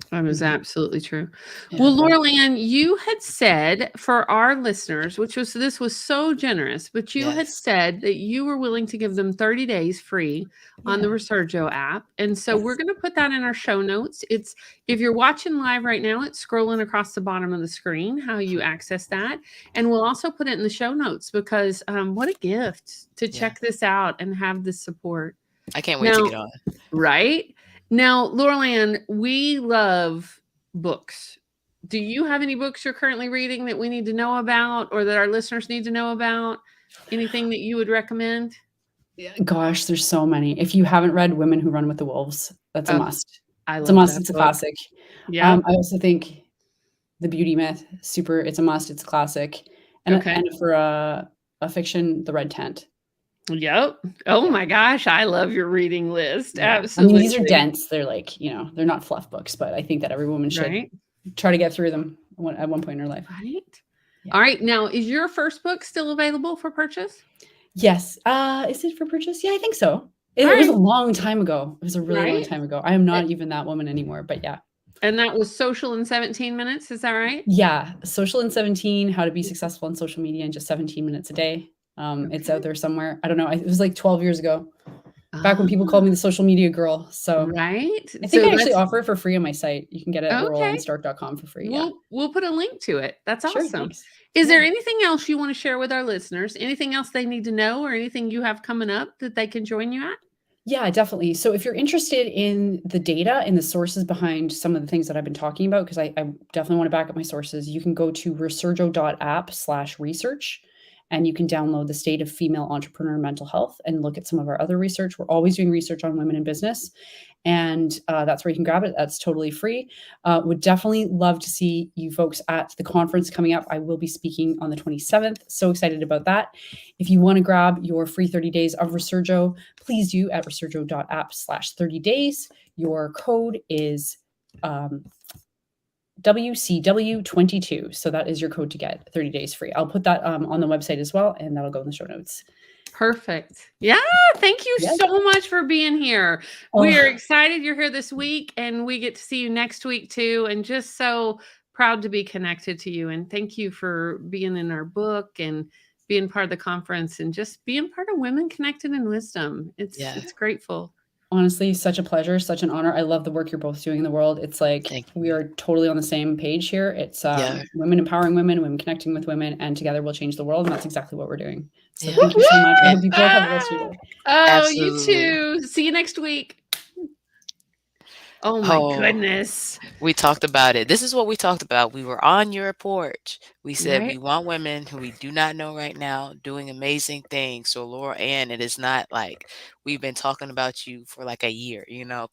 That is Mhm. absolutely true. Yeah. Well, Laurel Ann, you had said for our listeners, this was so generous, but you had Yes. said that you were willing to give them 30 days free on the Yeah. Resurgo app. And so we're Yes. going to put that in our show notes. It's if you're watching live right now, it's scrolling across the bottom of the screen, how you access that. And we'll also put it in the show notes because what a gift to Yeah. check this out and have this support. I can't wait to Now, get on. right? Now, Laurel Ann, we love books. Do you have any books you're currently reading that we need to know about or that our listeners need to know about? Anything that you would recommend? Gosh, there's so many. If you haven't read Women Who Run with the Wolves, that's a Oh, must. I It's a love must. that It's a book. classic. Yep. I also think The Beauty Myth, super. It's a must. It's a classic. And Okay. and for a fiction, The Red Tent. Yep. Oh Yeah. my gosh, I love your reading list. Yeah. I Absolutely. mean, these are dense. They're like, they're not fluff books, but I think that every woman should Right. try to get through them at one point in her life. Right. Yeah. All right. Now, is your first book still available for purchase? Yes. Is it for purchase? Yeah, I think so. It All was a right. long time ago. It was a really long Right. time ago. I am not even that woman anymore, but yeah. And that was Social in 17 Minutes. Is that right? Yeah. Social in 17, how to be successful on social media in just 17 minutes a day. It's out there somewhere. I don't know. It was like 12 years ago, back when people called me the social media girl. So Right. I think So I actually that's offer it for free on my site. You can get it at okay. laurelannestark.com for free. Yeah. We'll put a link to it. That's Sure. awesome. Thanks. Is there Yeah. anything else you want to share with our listeners? Anything else they need to know or anything you have coming up that they can join you at? Yeah, definitely. So if you're interested in the data and the sources behind some of the things that I've been talking about, because I definitely want to back up my sources, you can go to resurgo.app/research, and you can download the State of Female Entrepreneur Mental Health and look at some of our other research. We're always doing research on women in business, and that's where you can grab it. That's totally free. Would definitely love to see you folks at the conference coming up. I will be speaking on the 27th. So excited about that. If you want to grab your free 30 days of Resurgo, please do at resurgo.app/30 days. Your code is WCW22. So that is your code to get 30 days free. I'll put that on the website as well, and that'll go in the show notes. Perfect. Yeah. Thank you Yes. so much for being here. Oh. We are excited you're here this week and we get to see you next week too. And just so proud to be connected to you. And thank you for being in our book and being part of the conference and just being part of Women Connected in Wisdom. It's grateful. Honestly, such a pleasure, such an honor. I love the work you're both doing in the world. It's like we are totally on the same page here. It's women empowering women, women connecting with women, and together we'll change the world. And that's exactly what we're doing. So thank you so much. I hope you both have a rest of your day. Oh, Absolutely. you too. See you next week. Oh my Oh, goodness. we talked about it. This is what we talked about. We were on your porch. We said we Right? want women who we do not know right now doing amazing things. So, Laura Ann, it is not like we've been talking about you for like a year,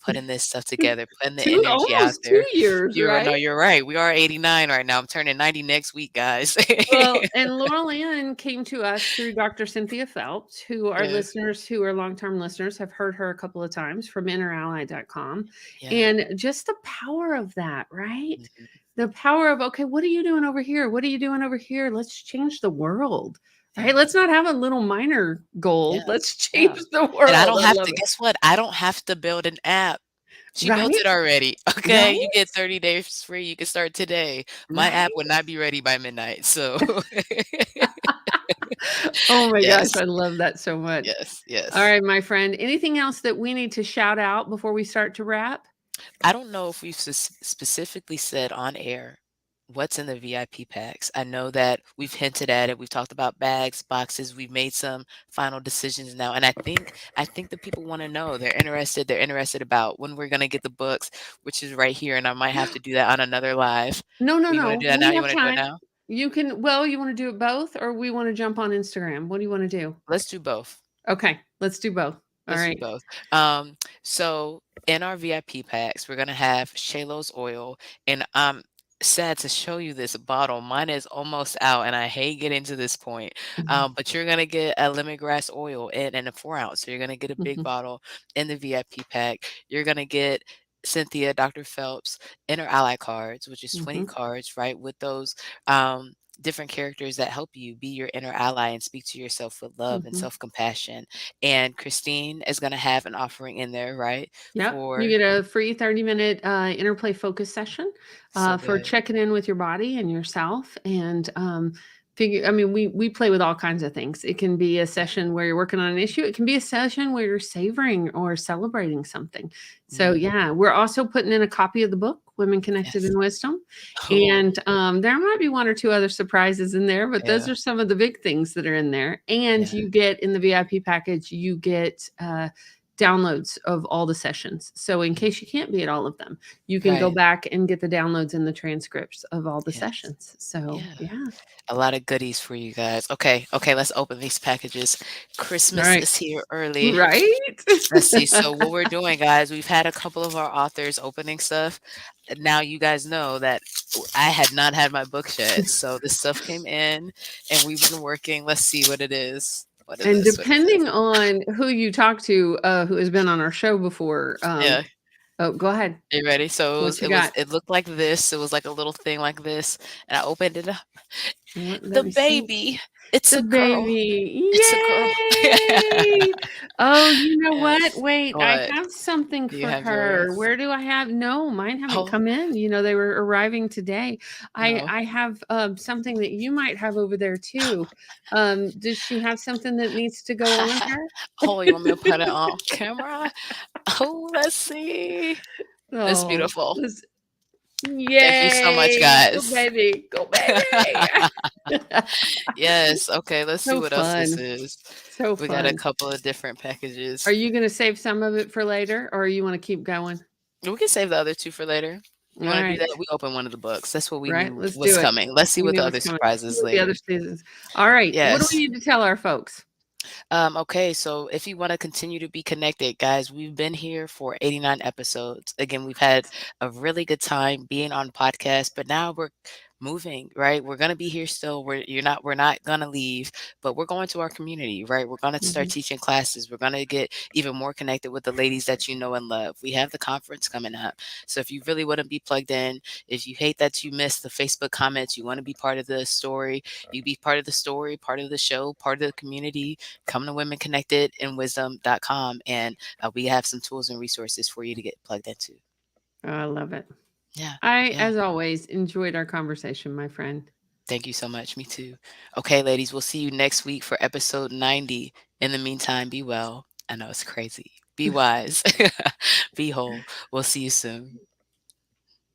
putting this stuff together, putting the Two energy out almost 2 there. years, No, right? you're right. We are 89 right now. I'm turning 90 next week, guys. Well, and Laurel Ann came to us through Dr. Cynthia Phelps, who our Yes. listeners who are long-term listeners have heard her a couple of times from innerally.com. Yeah. And just the power of that, right? Mhm. The power of, okay, what are you doing over here? What are you doing over here? Let's change the world, right? Yeah. Let's not have a little minor goal. Let's Yes. change Yeah. the And I world. don't I have love to, it. guess what? I don't have to build an app. She built Right? it already. Okay, you Right? get 30 days free. You can start today. My app would Right? not be ready by midnight. So, Oh my gosh, yes, I love that so much. yes, All yes. right, my friend. Anything else that we need to shout out before we start to wrap? I don't know if we've specifically said on air what's in the VIP packs. I know that we've hinted at it. We've talked about bags, boxes. We've made some final decisions now, and I think the people want to know. They're interested. They're interested about when we're gonna get the books, which is right here, and I might have to do that on another live. No, no, You want to no. do that now? We You have want to do it time. now? You want to do it both or we want to jump on Instagram? What do you want to do? Let's do both. Okay, let's do both. All Let's do right. both. So in our VIP packs, we're gonna have Shalo's oil, and I'm sad to show you this bottle. Mine is almost out, and I hate getting to this point. Mhm, But you're gonna get a lemongrass oil in a 4 ounce. So you're gonna get a big mhm, bottle in the VIP pack. You're gonna get Cynthia, Dr. Phelps, inner ally cards, which is 20 mhm, cards, right? With those different characters that help you be your inner ally and speak to yourself with love and mhm. self-compassion. And Christine is going to have an offering in there, right? Yep. You For get a free 30-minute interplay focus session so for good. checking in with your body and yourself and figure I mean we play with all kinds of things. It can be a Yeah. session where you're working on an issue. It can be a session where you're savoring or celebrating something. So Mm, yeah, we're also putting in a copy of the book Women Connected yes. in Wisdom. Oh, And there might be one or two other surprises in there, but those yeah. are some of the big things that are in there. And Yeah. you get in the VIP package, you get downloads of all the sessions. So in Mm, case you can't be at all of them, you can go right. back and get the downloads and the transcripts of all the Yes. sessions. So Yeah. yeah. A lot of goodies for you guys. Okay. Okay. Let's open these packages. All Christmas right. is here early. Right? Let's see. So what we're doing, guys, we've had a couple of our authors opening stuff. And now you guys know that I had not had my book yet. So this stuff came in and we've been working. Let's see what it is. What is And this? What is this? depending on who you talk to, who has been on our show before, Yeah. oh, go ahead. Are you ready? So What you it was got? it looked like this. It was like a little thing like this. And I opened it up. Let The me see. baby. It's The a girl. baby. It's a girl. Yay! Oh, you know what? Yes. Wait, I What? have something Do you for have her. yours? Where do I have? No, mine haven't Oh, come in. You know, they were arriving today. I no. I have something that you might have over there too. Does she have something that needs to go on her? Oh, you want me to put it on camera? Oh, let's see. It's Oh, beautiful. this Thank you so much, yay! Go guys. baby, go baby. Yes. Okay, let's see So what else this fun. is. So We got a fun. couple of different Are packages. you gonna save some of it for later or you want to keep going? We can save the other two for later. All You wanna do right. that? We open one of the books. That's what we Right? knew Let's was do it. coming. Let's see We what the knew other what's coming. Let's see surprises what the other later. seasons. All right. What do we Yes. need to tell our folks? Okay, so if you want to continue to be connected, guys, we've been here for 89 episodes. Again, we've had a really good time being on podcast, but now we're moving, right? We're gonna be here still. We're not gonna leave, but we're going to our community, right? We're gonna start Mhm. teaching classes. We're gonna get even more connected with the ladies that you know and love. We have the conference coming up. So if you really want to be plugged in, if you hate that you missed the Facebook comments, you want to be part of the story, you be part of the story, part of the show, part of the community, come to womenconnectedinwisdom.com and we have some tools and resources for you to get plugged into. Oh, I love it. Yeah. I, Yeah. as always, enjoyed our conversation, my friend. Thank you so much. Me too. Okay, ladies, we'll see you next week for episode 90. In the meantime, be well. I know it's crazy. Be wise. Be whole. We'll see you soon.